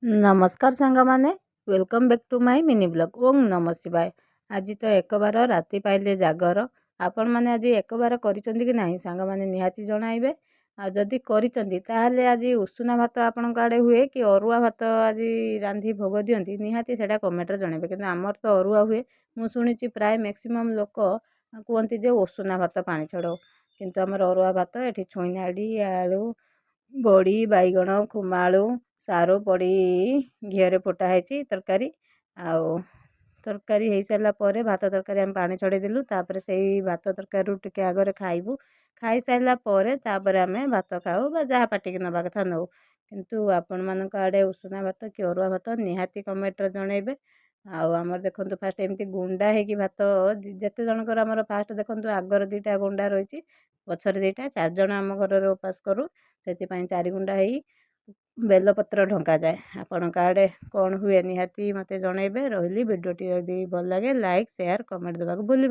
नमस्कार सांगमाने welcome back to my mini blog ओम नमः शिवाय। आज तो एक बार राति पाइले जागर आपण मैंने आज एक बार करिसेंती कि नहीं सांग माने निहाती जणाइबे। आ जदी करिसेंती ताहले आज उषुना भात आपण आड़े हुए कि अरुआ भात आज रांधी भोग दियंती निहाती सेटा कमेंट रे जणाइबे। किंतु आमर तो अरुआ हुए मु शुणिची प्राय मैक्सिमम लोक कहती जे उषुना भात पानी छड़ो किंतु आमर अरुआ भात एठी छुईनाड़ी आलू बड़ी बैगण खुमालू सारू पड़ी घीरे फोटा है तरकारी आउ तरकारी हो सारा पर भात तरकारी आम पानी छड़े देलु तापर से भात तरकारी टिके आगे खाइबू खाई सारा पर आम भात खाऊ बा जहाँ पाटिक नवा कथा नौ किंतु आपण मान आड़े उषुना भात कि अरुआ भात निहाती कमेंट जनइबे। आमर देखो फास्ट एमती गुंडा है कि भात जिते जनकर आमर फास्ट देखो आगर दुईटा गुंडा रही पछर दुईटा 4 जन आम घर उपास करूँ से 4 गुंडा है बेलपत्र ढंका जाए। आपण आड़े कौन हुए निहाती मत जनइबे। रही भिडियोटी यदि भल लगे लाइक शेयर कमेंट देवाक भूलें।